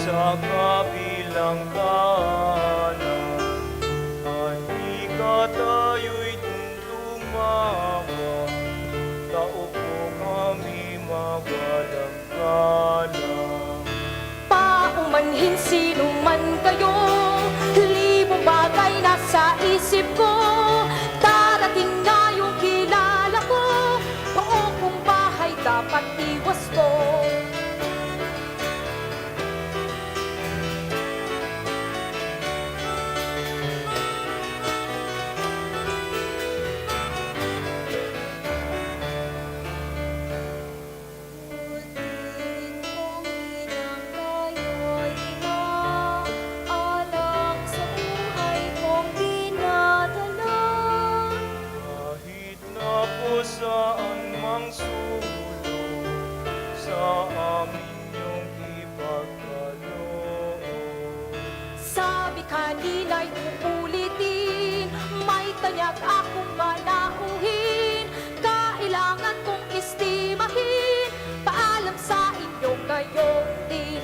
sa kabilang kanan, at ikatayo'y tumawa, taupo kami magalang-galang. Paumanhin sino man kayo, libong bagay nasa isip ko. Darating na yung kilala ko, buong bahay dapat iwas ko. Saan mang sulong sa amin yung ipagkaloob. Sabi kanina'y uulitin, may tanyag akong manauhin. Kailangan kong istimahin, paalam sa inyo ngayon din.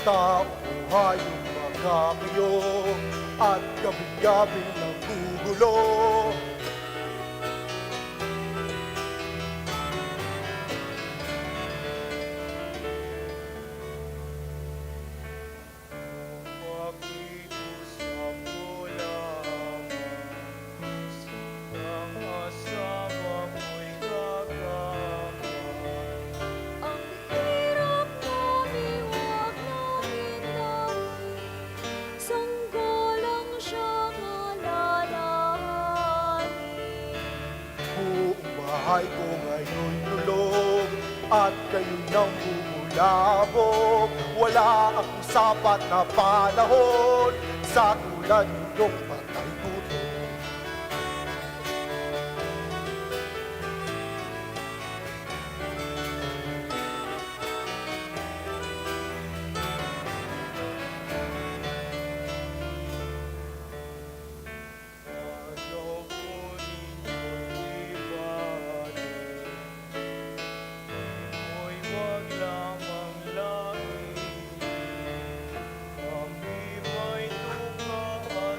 Tao buhay yung mga kayo at gabi-gabi nagugulo. Pakiusap ko lamang, silang asawa mo'y gagamay. Ang hirap namin, huwag namin dahil sanggalang siyang alalahanin. Buong bahay ko ngayon tulog at kayo nang bumulabog. Wala akong sapat na panahon sa tulad ninyong patay gutom. Ayaw po ninyo'y ibalik, mo'y wag lamang lain. Kami may tuka at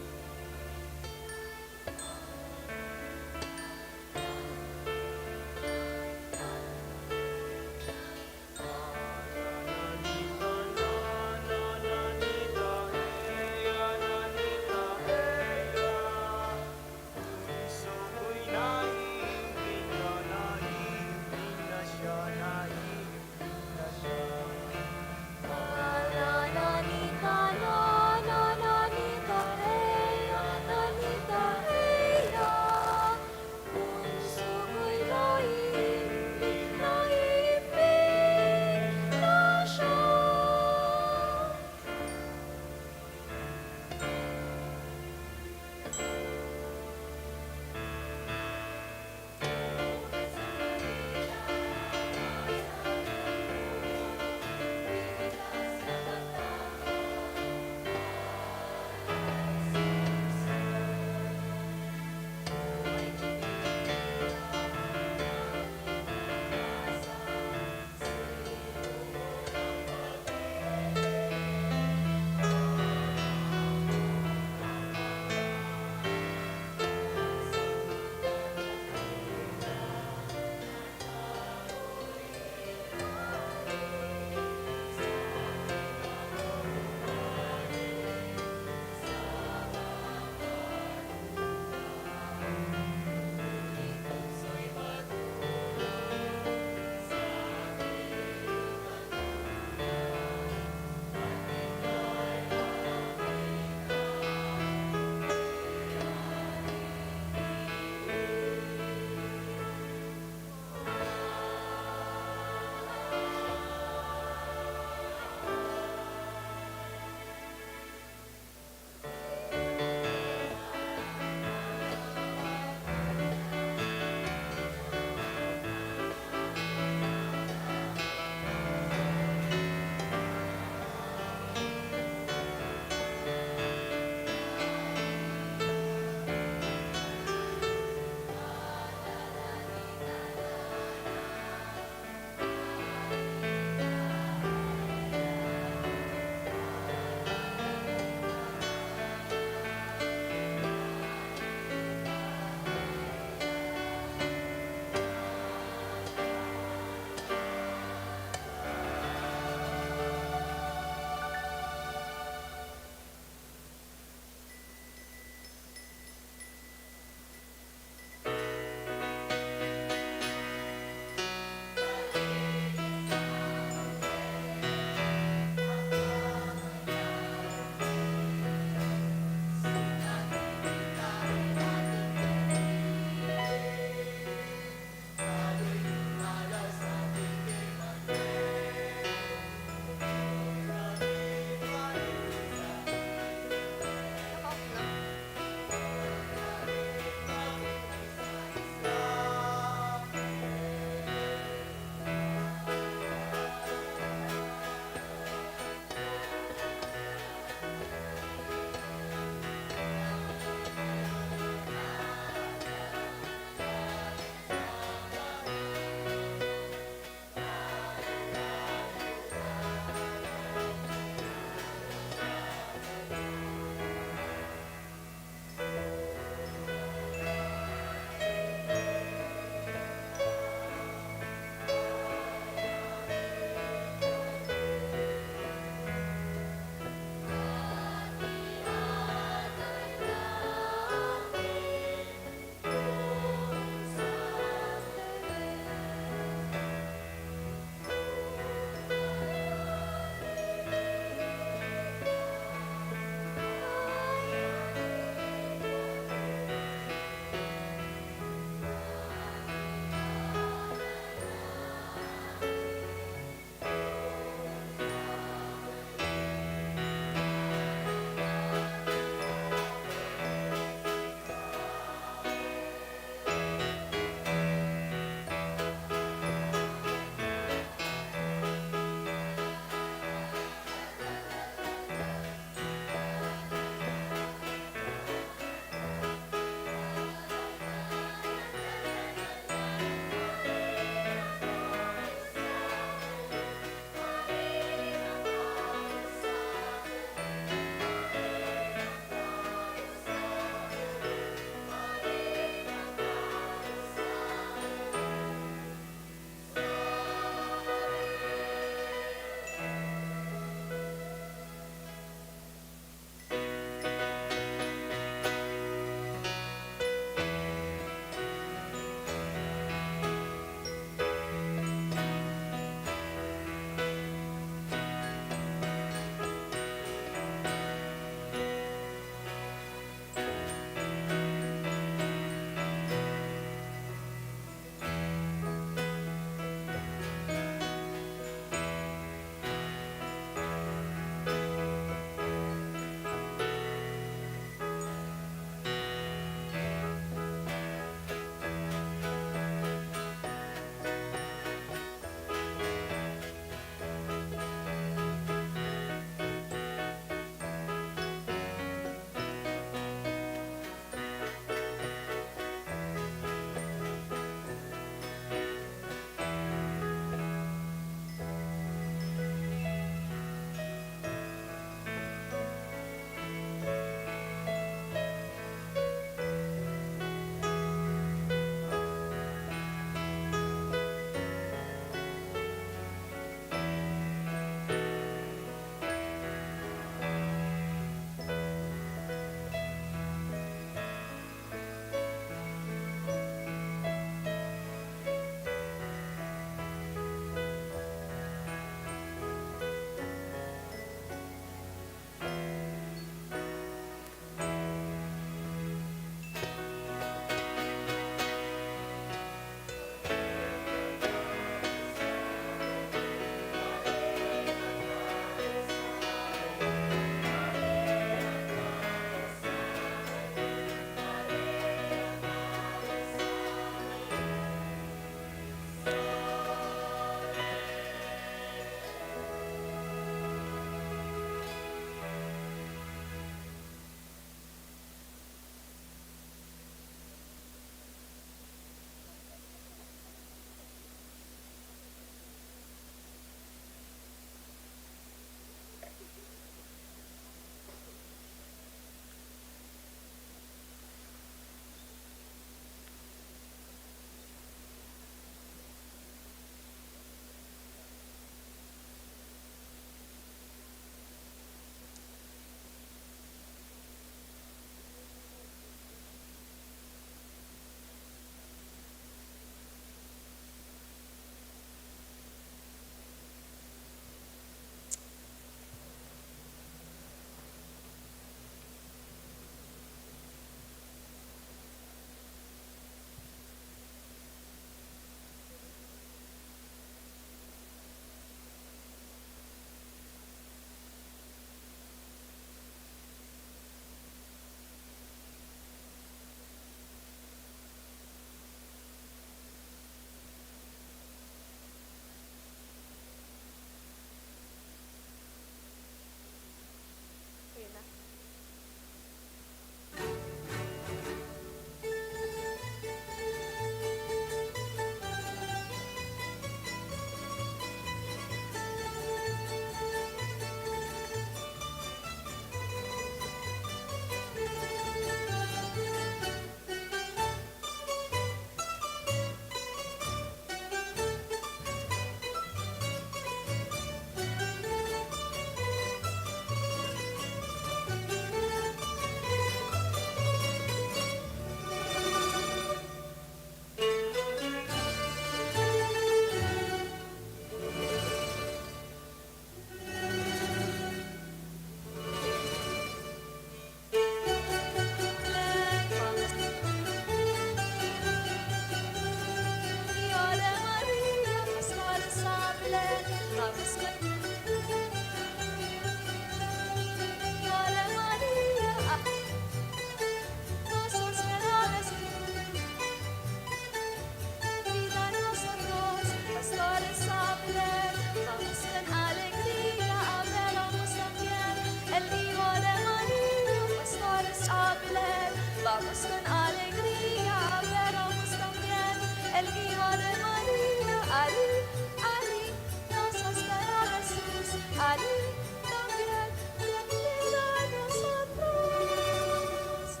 vamos con alegría a veramos también el Hijo de María. Allí, allí nos espera Jesús, allí también bienvenido a nosotros.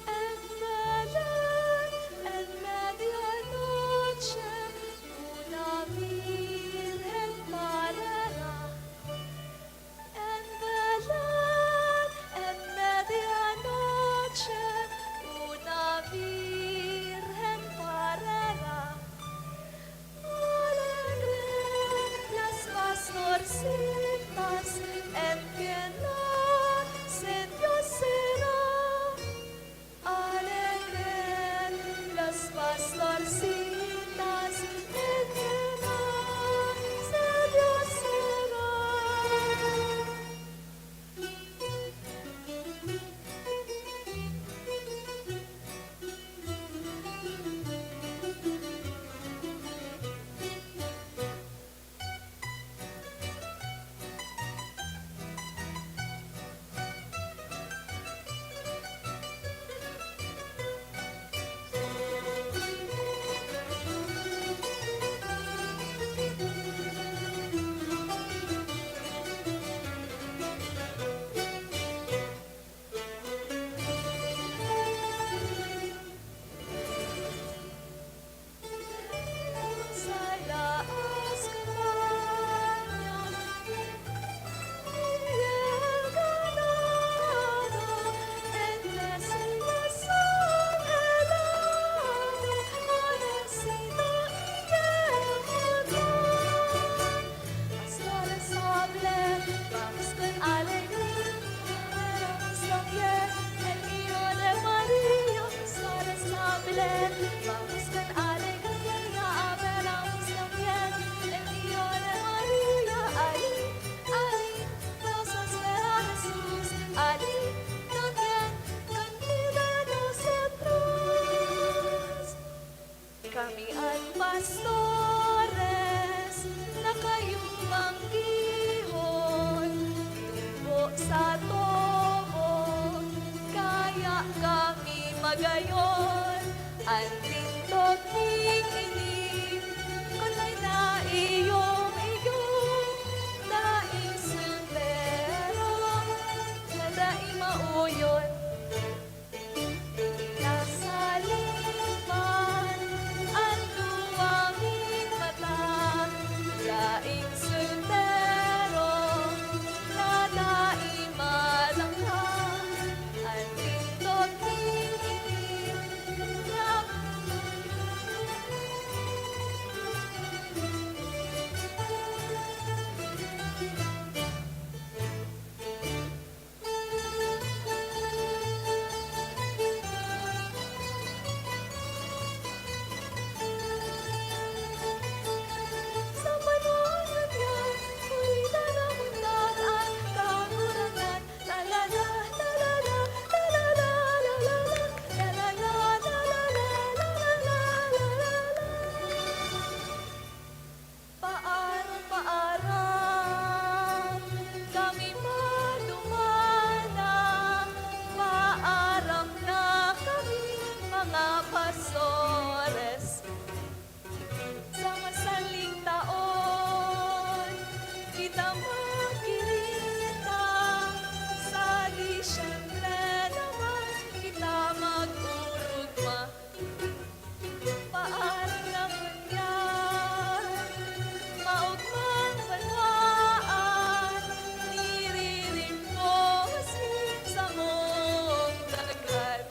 En Belén, en medianoche, una virgen parará. En Belén, en medianoche, una virgen parará. Alegren las pastorcitas, en que nacen Dios será. Alegren las pastorcitas, en que nace Dios será. Las cabañas y el ganado entre sillas helado, amanecido y el jardín. Pastores hablen, vamos con alegría, veremos también el Hijo de María. Pastores hablen, vamos con alegría, veremos también el Hijo de María. Allí, allí nos espera Jesús, allí también contigo nosotros. Kami ay pastores, nakayumang gihon, tubo sa tobo, kaya kami magayon. Ang tindog ikinig, kulay na iyong daing silbero, na daing mauyon. Nasa liman, ang duwanging mata, daing soltero, na daing malangka. Ang tindog ikinig, sa panahon niyan, ulitan ang mundan at kagurangan. La la la, la la la, la la la, la la la, la la la, la la la, la la la, la la la. Paaram-paaram, kami madumana. Paaram na kami, mga pastores. Sa masaling taon, kita magkirita. Sa Disyembre naman, kita mag-urugma. Paaram na kunyan, maugmang banwaan, niririm mo sa mong dagat.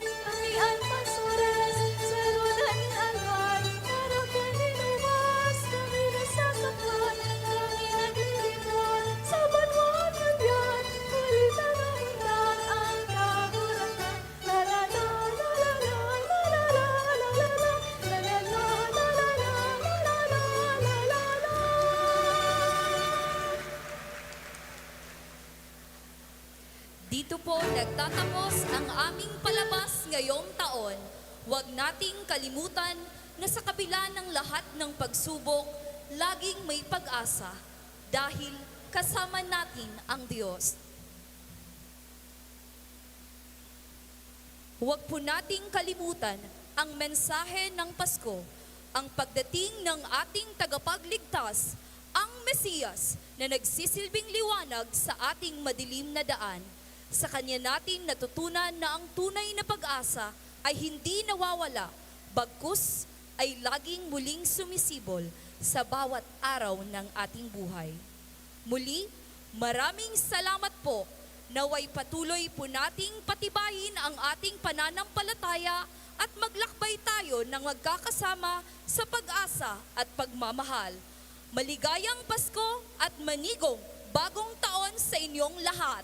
Kami ang pastores, sa rudan alwan, para kaniluwas, kami nasasaklan, kami naglilingkod, sa banwaan ng biyan, ulitan ang mundan ang kagurakan. La la la, la la la, la la la, la la la, la la la, la la la, la la la, la la la. Dito po nagtatapos ang aming palabas ngayong taon. Huwag nating kalimutan na sa kabila ng lahat ng pagsubok, laging may pag-asa dahil kasama natin ang Diyos. Huwag po nating kalimutan ang mensahe ng Pasko, ang pagdating ng ating tagapagligtas, ang Mesiyas na nagsisilbing liwanag sa ating madilim na daan. Sa Kanya natin natutunan na ang tunay na pag-asa ay hindi nawawala, bagkus ay laging muling sumisibol sa bawat araw ng ating buhay. Muli, maraming salamat po. Naway patuloy po nating patibayin ang ating pananampalataya at maglakbay tayo ng magkakasama sa pag-asa at pagmamahal. Maligayang Pasko at manigong bagong taon sa inyong lahat.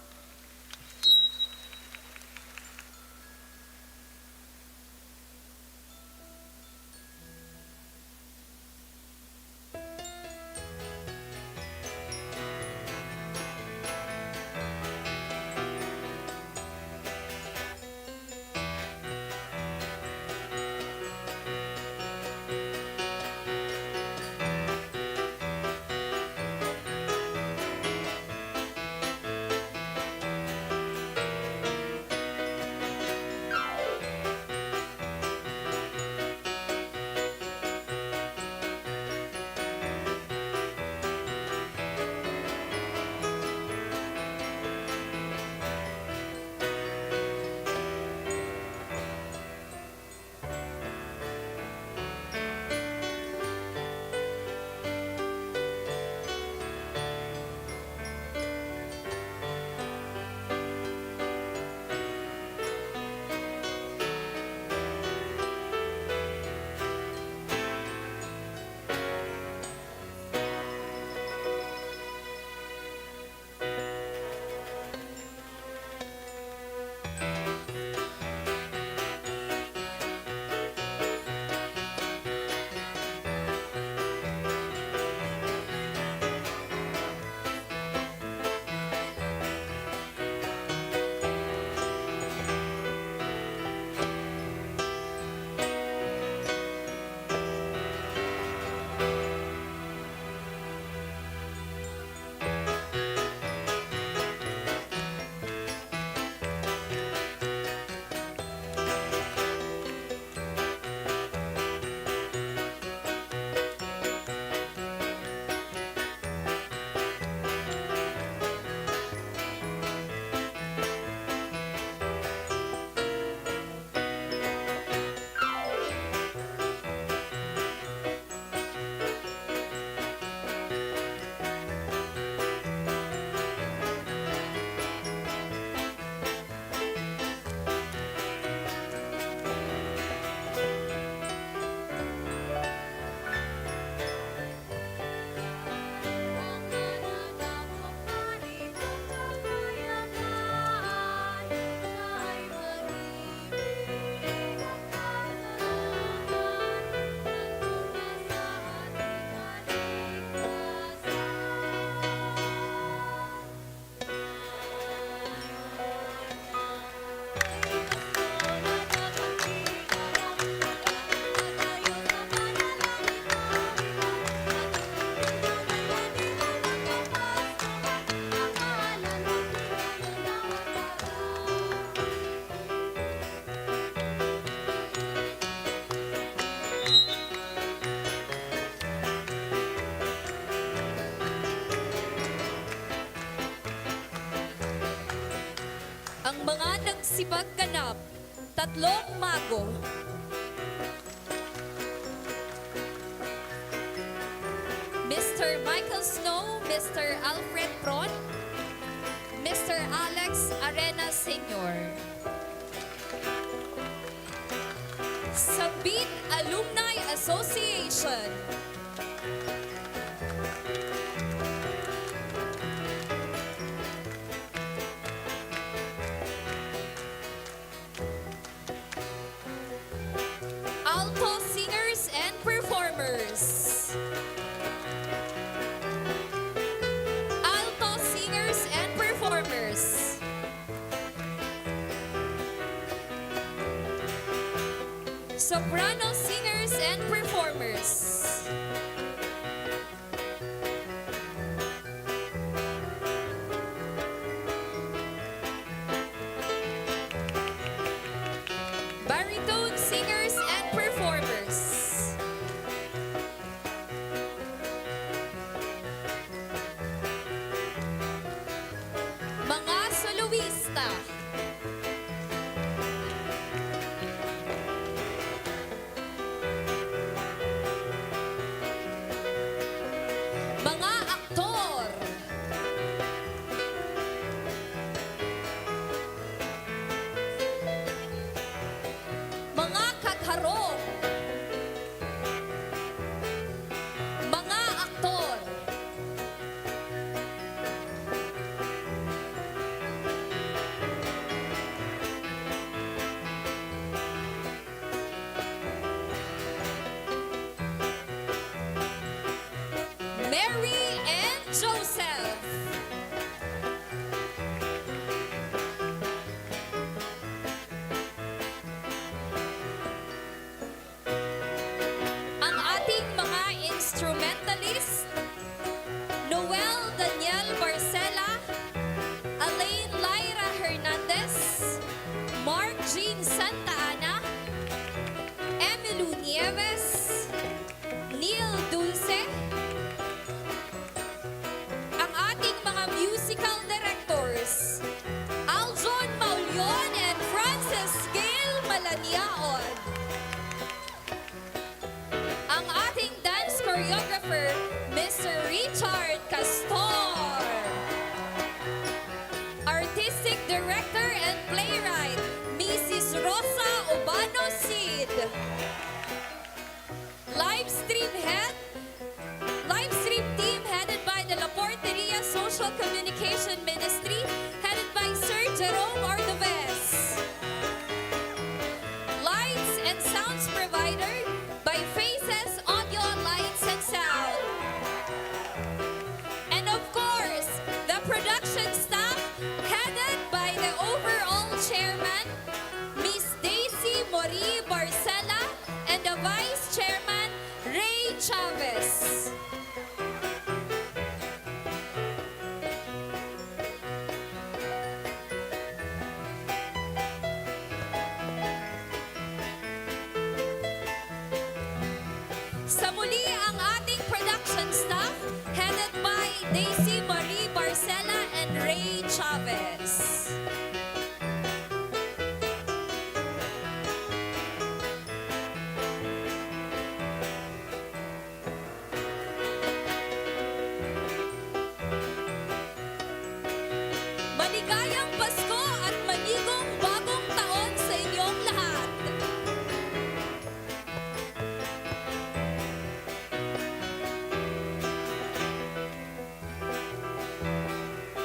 Ang mga nagsipagganap, tatlong mago. Mr. Michael Snow, Mr. Alfred Pron, Mr. Alex Arena Sr. Sabit Alumni Association. Alto Singers and Performers. Alto Singers and Performers. Soprano Singers and Performers. Mary and Joseph. Ang ating mga instrumentalist, Noel Daniel Barcela, Elaine Lyra Hernandez, Mark Jean Santa Ana, Emilu Nieves, Neil Dulce, ang ating mga musical directors, Aljon Maulion and Francis Gail Malaniaon, ang ating dance choreographer, Mr. Richard Castor, artistic director and playwright, Mrs. Rosa Obano Cid, live stream team headed by the La Porteria Social Communication Ministry, headed by Sir Jerome Ordovez. Lights and sounds provided by Faces Audio, Lights and Sound. And of course, the production staff headed by the overall chairman, Miss Daisy Mori Barcela, and the vice chairman, Ray Chavez. Sa muli ang ating production staff, headed by Daisy Marie Barcela and Ray Chavez. Maligayang Pasko